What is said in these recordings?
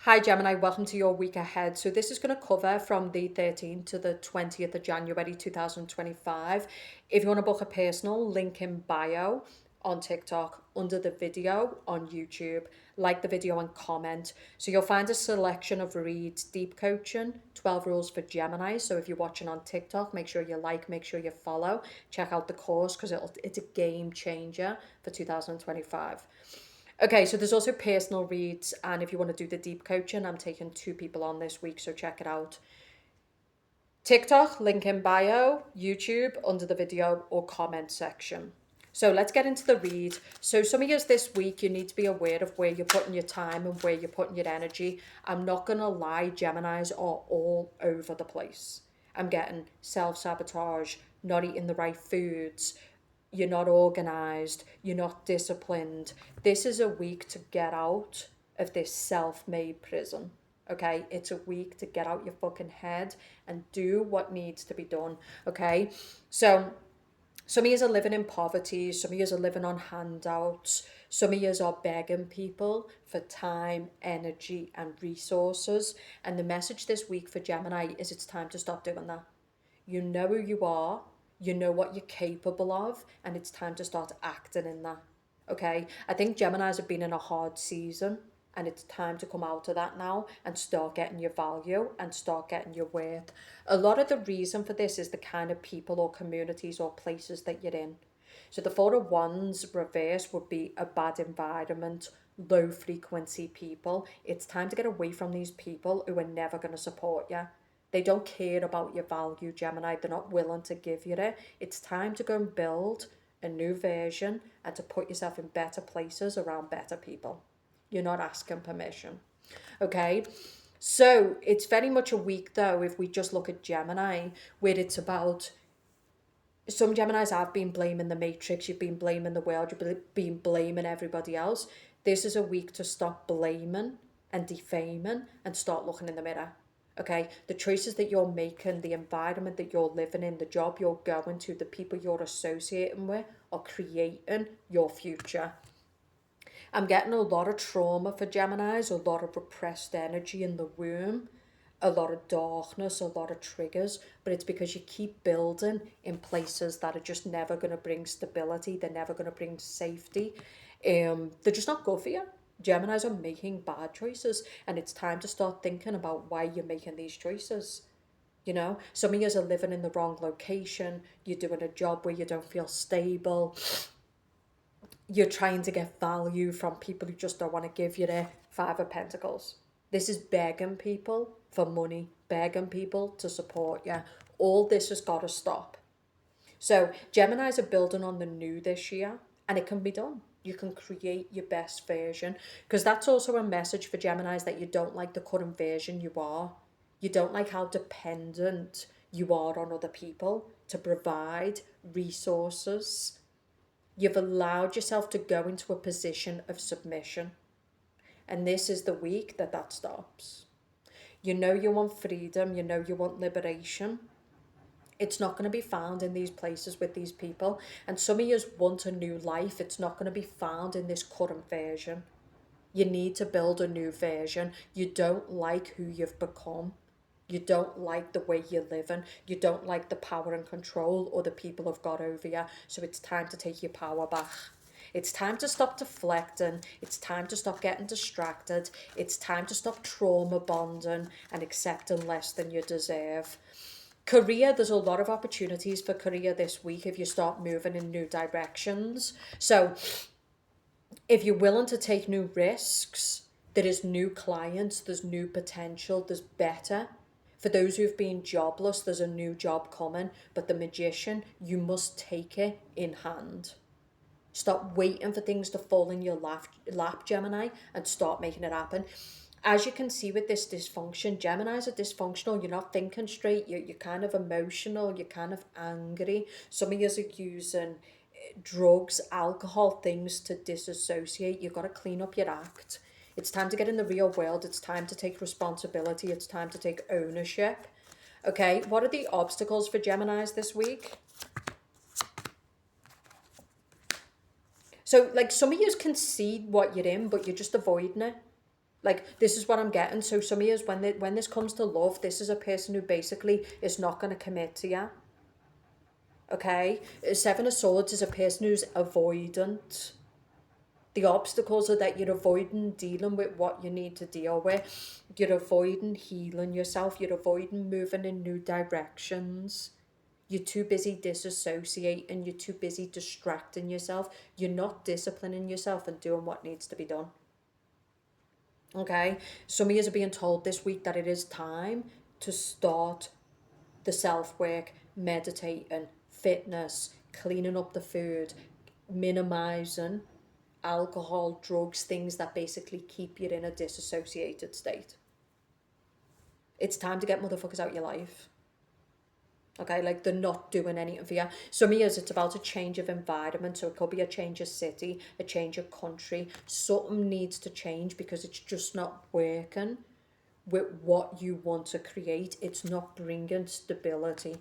Hi Gemini, welcome to your week ahead. So this is going to cover from the 13th to the 20th of January 2025. If you want to book a personal, link in bio on TikTok, under the video on YouTube, like the video and comment. So you'll find a selection of reads, deep coaching, 12 rules for Gemini. So if you're watching on TikTok, make sure you like, make sure you follow, check out the course because it's a game changer for 2025. Okay, so there's also personal reads, and if you want to do the deep coaching, I'm taking two people on this week, so check it out. TikTok, link in bio, YouTube, under the video or comment section. So let's get into the read. So some of you this week, you need to be aware of where you're putting your time and where you're putting your energy. I'm not going to lie, Geminis are all over the place. I'm getting self-sabotage, not eating the right foods, you're not organized, you're not disciplined. This is a week to get out of this self-made prison. Okay, it's a week to get out your fucking head and do what needs to be done. Okay, so some of you are living in poverty, some of you are living on handouts, some of you are begging people for time, energy, and resources. And the message this week for Gemini is it's time to stop doing that. You know who you are, you know what you're capable of, and it's time to start acting in that. Okay? I think Geminis have been in a hard season, and it's time to come out of that now and start getting your value and start getting your worth. A lot of the reason for this is the kind of people or communities or places that you're in. So the Four of Wands reverse would be a bad environment, low frequency people. It's time to get away from these people who are never going to support you. They don't care about your value, Gemini. They're not willing to give you it. It's time to go and build a new version and to put yourself in better places around better people. You're not asking permission. Okay? So it's very much a week, though, if we just look at Gemini, where it's about some Geminis have been blaming the Matrix, you've been blaming the world, you've been blaming everybody else. This is a week to stop blaming and defaming and start looking in the mirror. Okay, the choices that you're making, the environment that you're living in, the job you're going to, the people you're associating with are creating your future. I'm getting a lot of trauma for Geminis, a lot of repressed energy in the womb, a lot of darkness, a lot of triggers, but it's because you keep building in places that are just never going to bring stability, they're never going to bring safety. They're just not good for you. Geminis are making bad choices, and it's time to start thinking about why you're making these choices. You know, some of you are living in the wrong location, you're doing a job where you don't feel stable, you're trying to get value from people who just don't want to give you the Five of Pentacles. This is begging people for money, begging people to support you. All this has got to stop. So Geminis are building on the new this year, and it can be done. You can create your best version, because that's also a message for Geminis that you don't like the current version you are. You don't like how dependent you are on other people to provide resources. You've allowed yourself to go into a position of submission. And this is the week that that stops. You know you want freedom, you know you want liberation. It's not going to be found in these places with these people. And some of you want a new life. It's not going to be found in this current version. You need to build a new version. You don't like who you've become. You don't like the way you're living. You don't like the power and control or the people have got over you. So it's time to take your power back. It's time to stop deflecting. It's time to stop getting distracted. It's time to stop trauma bonding and accepting less than you deserve. Career, there's a lot of opportunities for career this week if you start moving in new directions. So if you're willing to take new risks, there is new clients, there's new potential, there's better. For those who've been jobless, there's a new job coming. But the magician, you must take it in hand. Stop waiting for things to fall in your lap, Gemini, and start making it happen. As you can see with this dysfunction, Geminis are dysfunctional. You're not thinking straight. You're kind of emotional. You're kind of angry. Some of you are using drugs, alcohol, things to disassociate. You've got to clean up your act. It's time to get in the real world. It's time to take responsibility. It's time to take ownership. Okay, what are the obstacles for Geminis this week? So, like, some of you can see what you're in, but you're just avoiding it. Like, this is what I'm getting. So some of you, when this comes to love, this is a person who basically is not going to commit to you. Okay? Seven of Swords is a person who's avoidant. The obstacles are that you're avoiding dealing with what you need to deal with. You're avoiding healing yourself. You're avoiding moving in new directions. You're too busy disassociating. You're too busy distracting yourself. You're not disciplining yourself and doing what needs to be done. Okay? Some of you are being told this week that it is time to start the self-work, meditating, fitness, cleaning up the food, minimizing alcohol, drugs, things that basically keep you in a disassociated state. It's time to get motherfuckers out of your life. Okay, like they're not doing anything for you. Some years it's about a change of environment, so it could be a change of city, a change of country. Something needs to change because it's just not working with what you want to create. It's not bringing stability.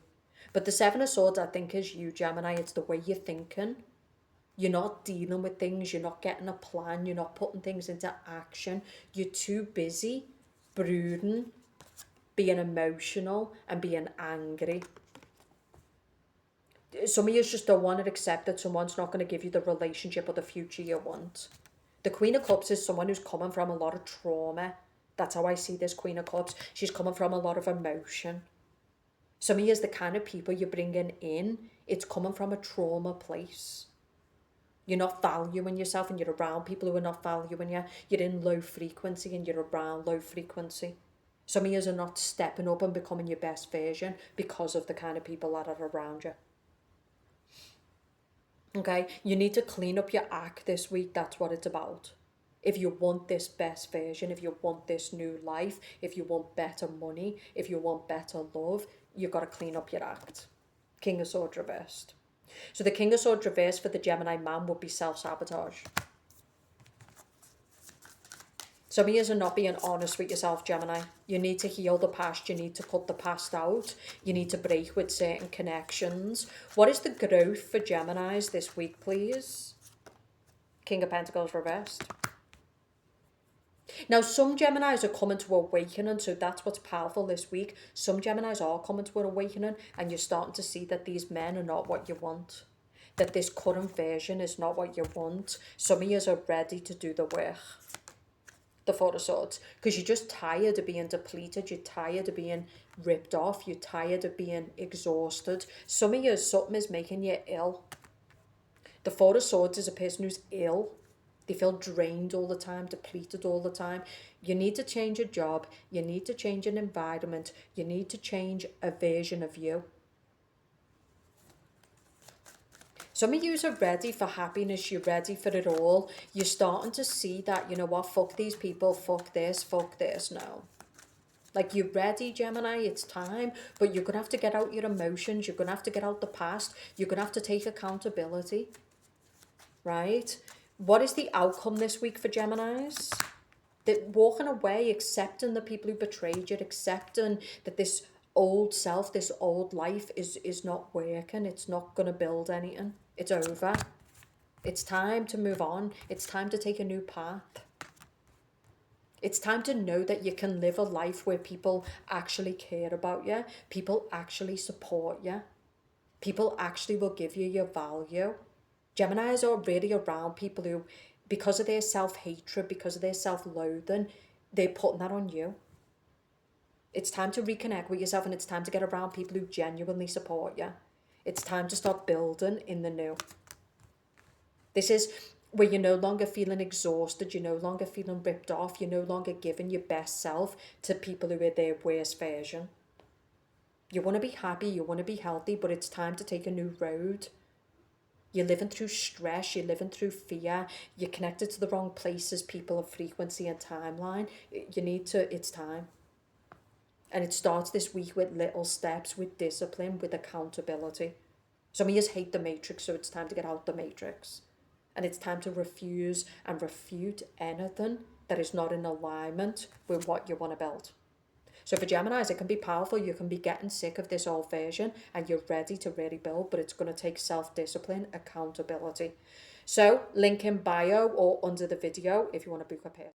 But the Seven of Swords, I think, is you, Gemini. It's the way you're thinking. You're not dealing with things. You're not getting a plan. You're not putting things into action. You're too busy brooding, being emotional, and being angry. Some of you just don't want to accept that someone's not going to give you the relationship or the future you want. The Queen of Cups is someone who's coming from a lot of trauma. That's how I see this Queen of Cups. She's coming from a lot of emotion. Some of you is the kind of people you're bringing in, it's coming from a trauma place. You're not valuing yourself and you're around people who are not valuing you. You're in low frequency and you're around low frequency. Some of you are not stepping up and becoming your best version because of the kind of people that are around you. Okay, you need to clean up your act this week. That's what it's about. If you want this best version, if you want this new life, if you want better money, if you want better love, you've got to clean up your act. King of Swords reversed. So the King of Swords reversed for the Gemini man would be self-sabotage. Some of you are not being honest with yourself, Gemini. You need to heal the past. You need to cut the past out. You need to break with certain connections. What is the growth for Geminis this week, please? King of Pentacles reversed. Now, some Geminis are coming to awakening, so that's what's powerful this week. Some Geminis are coming to an awakening, and you're starting to see that these men are not what you want. That this current version is not what you want. Some of you are ready to do the work. The Four of Swords, because you're just tired of being depleted, you're tired of being ripped off, you're tired of being exhausted. Some of you, something is making you ill. The Four of Swords is a person who's ill. They feel drained all the time, depleted all the time. You need to change a job, you need to change an environment, you need to change a version of you. Some of you are ready for happiness, you're ready for it all. You're starting to see that, you know what, fuck these people, fuck this now. Like, you're ready, Gemini, it's time, but you're going to have to get out your emotions, you're going to have to get out the past, you're going to have to take accountability, right? What is the outcome this week for Geminis? That walking away, accepting the people who betrayed you, accepting that this old self, this old life is not working, it's not going to build anything. It's over. It's time to move on. It's time to take a new path. It's time to know that you can live a life where people actually care about you. People actually support you. People actually will give you your value. Geminis are really around people who, because of their self-hatred, because of their self-loathing, they're putting that on you. It's time to reconnect with yourself, and it's time to get around people who genuinely support you. It's time to start building in the new. This is where you're no longer feeling exhausted, you're no longer feeling ripped off, you're no longer giving your best self to people who are their worst version. You want to be happy, you want to be healthy, but it's time to take a new road. You're living through stress, you're living through fear, you're connected to the wrong places, people of frequency and timeline. It's time. And it starts this week with little steps, with discipline, with accountability. Some of you hate the matrix, so it's time to get out the matrix. And it's time to refuse and refute anything that is not in alignment with what you want to build. So for Geminis, it can be powerful. You can be getting sick of this old version and you're ready to really build, but it's going to take self-discipline, accountability. So link in bio or under the video if you want to book a pair.